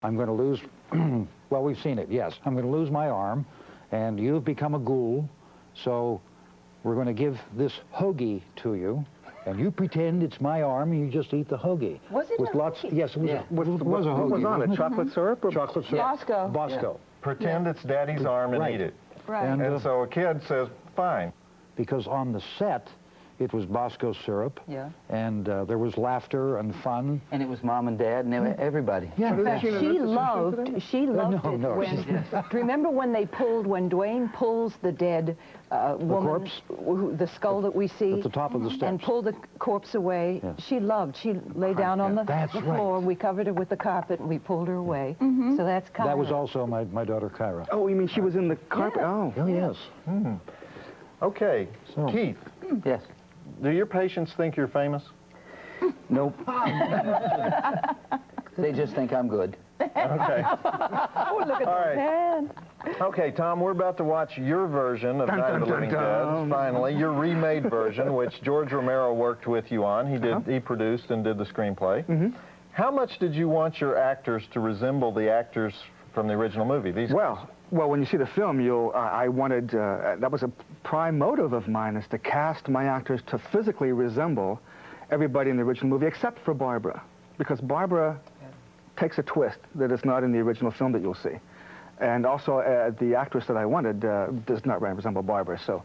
I'm going to lose, well, we've seen it, yes. I'm going to lose my arm, and you've become a ghoul, so we're going to give this hoagie to you, and you pretend it's my arm, and you just eat the hoagie. Was it with a lots? hoagie? Yes, it was, Yeah. it was a hoagie. What was on it? Chocolate syrup? Or? Chocolate syrup. Bosco. Bosco. Yeah. Pretend it's Daddy's arm and eat it. Right. And so a kid says, fine. Because on the set, it was Bosco syrup, and there was laughter and fun. And it was Mom and Dad and everybody. Yeah. She loved it when, remember when Dwayne pulls the dead woman, corpse? The skull that we see? At the top of the steps. And pulled the corpse away. Yes. She lay down on the floor, right. we covered her with the carpet, and we pulled her away. So that's Kyra. That was also my daughter, Kyra. Oh, you mean she was in the carpet? Yeah. Oh, yes. Okay, So. Keith. Yes. Do your patients think you're famous? Nope. They just think I'm good. Okay. Oh, look at All the right. hand. Okay, Tom, we're about to watch your version of Night of the Living Dead, finally, your remade version, which George Romero worked with you on. He produced and did the screenplay. How much did you want your actors to resemble the actors from the original movie? Well, when you see the film, I wanted, that was a prime motive of mine, is to cast my actors to physically resemble everybody in the original movie, except for Barbara, because Barbara takes a twist that is not in the original film that you'll see. And also, the actress that I wanted does not resemble Barbara. So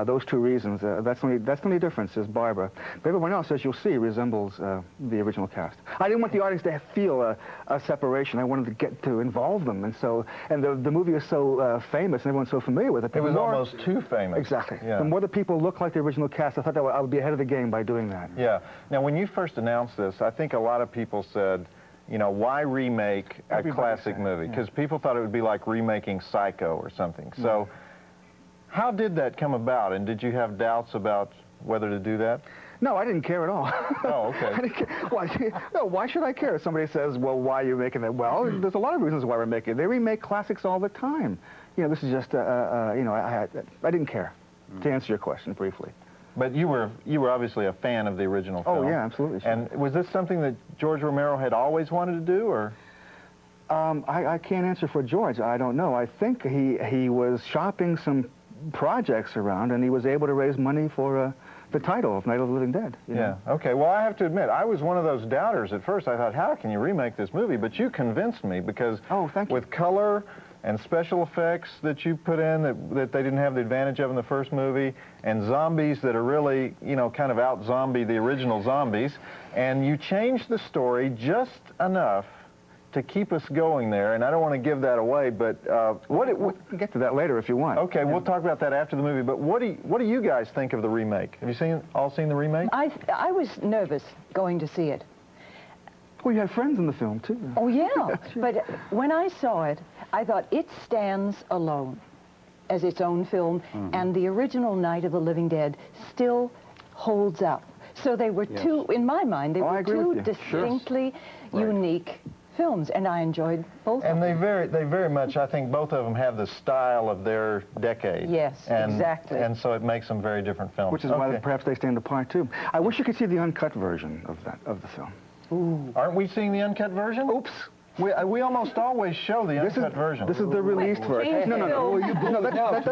those two reasons, that's the only difference is Barbara. But everyone else, as you'll see, resembles the original cast. I didn't want the audience to feel a separation. I wanted to get to involve them. And the movie is so famous and everyone's so familiar with it. It was almost too famous. Exactly. Yeah. The more the people look like the original cast, I thought that I would be ahead of the game by doing that. Yeah. Now, when you first announced this, I think a lot of people said, you know, why remake a classic movie? Because people thought it would be like remaking Psycho or something. So how did that come about? And did you have doubts about whether to do that? No, I didn't care at all. Oh, okay. I didn't care. Why should I care if somebody says, well, why are you making it? Well, there's a lot of reasons why we're making it. They remake classics all the time. You know, this is just, you know, I didn't care, to answer your question briefly. But you were obviously a fan of the original film. Oh, yeah, absolutely. Sure. And was this something that George Romero had always wanted to do, or? I can't answer for George. I don't know. I think he was shopping some projects around, and he was able to raise money for the title of Night of the Living Dead. You know? Okay. Well, I have to admit, I was one of those doubters at first. I thought, how can you remake this movie? But you convinced me, because with color and special effects that you put in that they didn't have the advantage of in the first movie, and zombies that are really, you know, kind of out-zombie the original zombies, and you changed the story just enough to keep us going there, and I don't want to give that away, but we can get to that later if you want. Okay, we'll talk about that after the movie, but what do you guys think of the remake? Have you all seen the remake? I was nervous going to see it. Well, you have friends in the film, too. Oh, yeah. But when I saw it, I thought it stands alone as its own film, and the original Night of the Living Dead still holds up. So they were two, in my mind, they were two distinctly unique films, and I enjoyed both of them. And they very much, I think both of them have the style of their decade. Yes, exactly. And so it makes them very different films. Which is why perhaps they stand apart, too. I wish you could see the uncut version of the film. Ooh. Aren't we seeing the uncut version? Oops. We almost always show the uncut version. This is the released version. No, that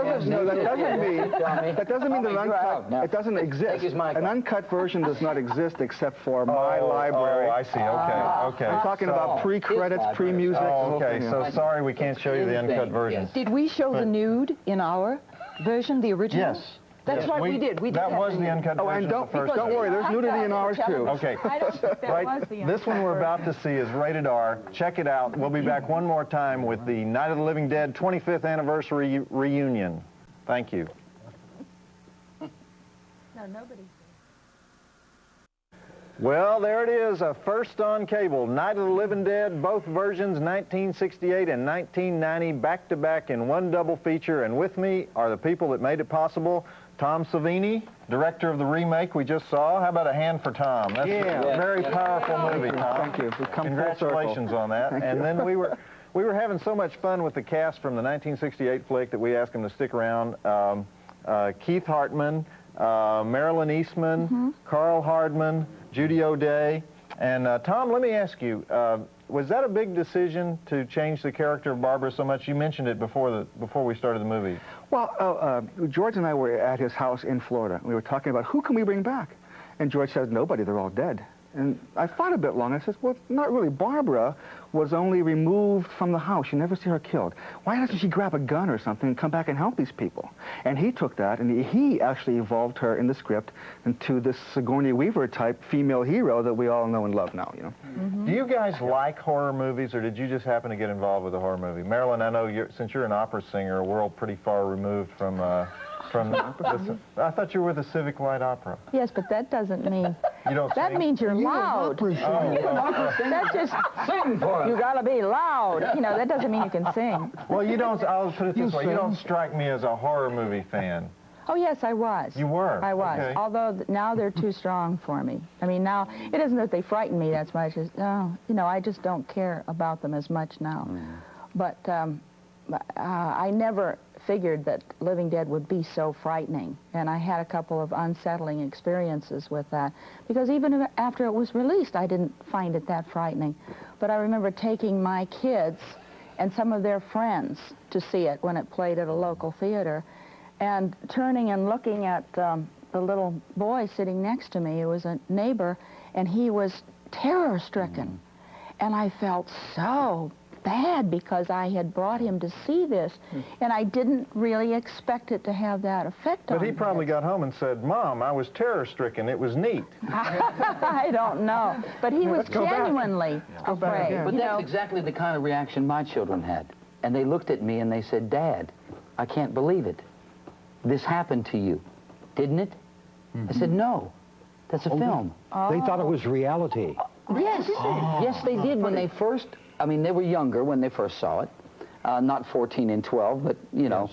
doesn't mean the uncut. It doesn't exist. An uncut version does not exist except for my library. Oh, I see. Okay. I'm talking about pre-credits, pre-music. Oh, okay. So sorry, we can't show you the uncut version. Did we show the nude in our version, the original? Yes. That's right, we did. That was the uncut version. And don't worry, there's nudity in ours too. Okay. I don't think that was the This one we're about to see is rated R. Check it out. We'll be back one more time with the Night of the Living Dead 25th anniversary reunion. Thank you. No, nobody. Well, there it is, a first on cable, Night of the Living Dead, both versions, 1968 and 1990, back-to-back in one double feature. And with me are the people that made it possible. Tom Savini, director of the remake we just saw. How about a hand for Tom? That's a very powerful movie, Tom. Thank you. Congratulations on that. And then we were having so much fun with the cast from the 1968 flick that we asked them to stick around. Keith Hartman, Marilyn Eastman, Carl Hardman, Judy O'Day. And Tom, let me ask you, was that a big decision to change the character of Barbara so much? You mentioned it before we started the movie. Well, George and I were at his house in Florida. We were talking about who can we bring back? And George says, nobody, they're all dead. And I thought a bit long. I said, well, not really. Barbara was only removed from the house. You never see her killed. Why doesn't she grab a gun or something and come back and help these people? And he took that, and he actually evolved her in the script into this Sigourney Weaver type female hero that we all know and love now, you know. Do you guys like horror movies, or did you just happen to get involved with a horror movie? Marilyn, I know since you're an opera singer, a world pretty far removed from I thought you were with the Civic Light Opera. Yes, but that doesn't mean... You don't That sing? means you're loud. That just... Sing for us. You gotta be loud. You know, that doesn't mean you can sing. Well, you don't, I'll put it this way, you don't strike me as a horror movie fan. Oh, yes, I was. You were? I was. Okay. Although now they're too strong for me. I mean, now, it isn't that they frighten me that much. It's, you know, I just don't care about them as much now. But I never figured that Living Dead would be so frightening. And I had a couple of unsettling experiences with that. Because even after it was released, I didn't find it that frightening. But I remember taking my kids and some of their friends to see it when it played at a local theater, and turning and looking at the little boy sitting next to me, who was a neighbor, and he was terror-stricken. And I felt so bad because I had brought him to see this, and I didn't really expect it to have that effect on him. But he probably got home and said, Mom, I was terror-stricken. It was neat. I don't know. But he was genuinely afraid. But that's exactly the kind of reaction my children had. And they looked at me and they said, Dad, I can't believe it. This happened to you, didn't it? I said, no, that's a film. They thought it was reality. Yes, yes, they did when they first, I mean, they were younger when they first saw it. Not 14 and 12, but, you know.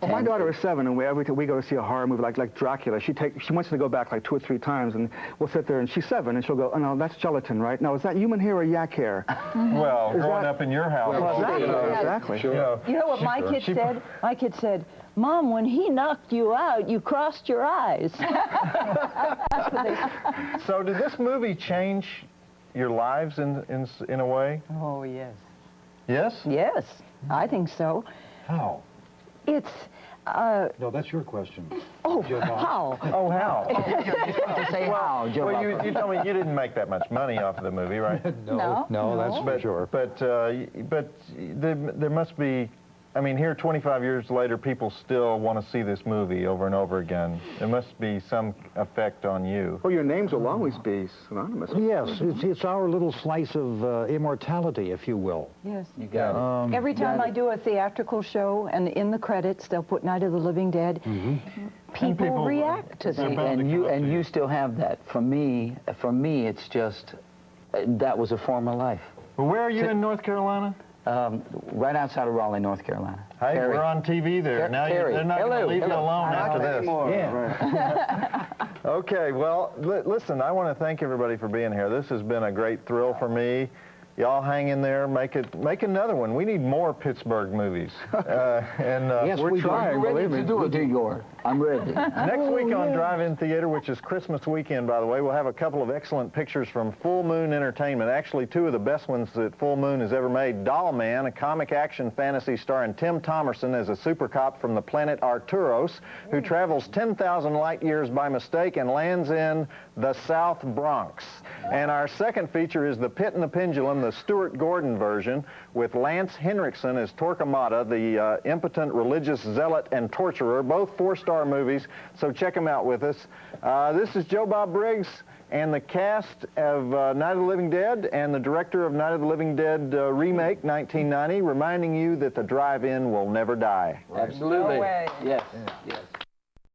Well, my daughter is 7, and every time we go to see a horror movie like Dracula, she wants to go back like 2 or 3 times, and we'll sit there, and she's 7, and she'll go, oh, no, that's gelatin, right? Now, is that human hair or yak hair? Well, growing up in your house. Well, exactly. Sure. You know what my kid said? My kid said, Mom, when he knocked you out, you crossed your eyes. So did this movie change your lives in a way? Oh, yes. Yes? Yes, I think so. How? It's, No, that's your question. oh, Joe Bob. how? Oh, how? To say how, Joe. Well, you told me you didn't make that much money off of the movie, right? No, that's for sure. But there must be, I mean, here 25 years later, people still want to see this movie over and over again. There must be some effect on you. Well, your names will always be synonymous. Yes, it's our little slice of immortality, if you will. Yes. You got it. Every time I do a theatrical show, and in the credits, they'll put Night of the Living Dead, people react to that. And you still have that. For me, it's just, that was a form of life. Well, where are you in North Carolina? Right outside of Raleigh, North Carolina. Hey, Terry. we're on TV there. Now they're not going to leave you alone after this. Yeah. Okay, well, listen, I want to thank everybody for being here. This has been a great thrill for me. Y'all hang in there, make another one. We need more Pittsburgh movies. Yes, we're trying, Ready believe to me. do it, Igor. I'm ready. Next week on Drive-In Theater, which is Christmas weekend, by the way, we'll have a couple of excellent pictures from Full Moon Entertainment. Actually, 2 of the best ones that Full Moon has ever made. Doll Man, a comic action fantasy starring Tim Thomerson as a super cop from the planet Arturos, who travels 10,000 light years by mistake and lands in the South Bronx. And our second feature is The Pit and the Pendulum, the Stuart Gordon version, with Lance Henriksen as Torquemada, the impotent religious zealot and torturer, both 4-star movies, so check them out with us. This is Joe Bob Briggs and the cast of Night of the Living Dead and the director of Night of the Living Dead remake, 1990, reminding you that the drive-in will never die. Absolutely. No way. Yes, yes.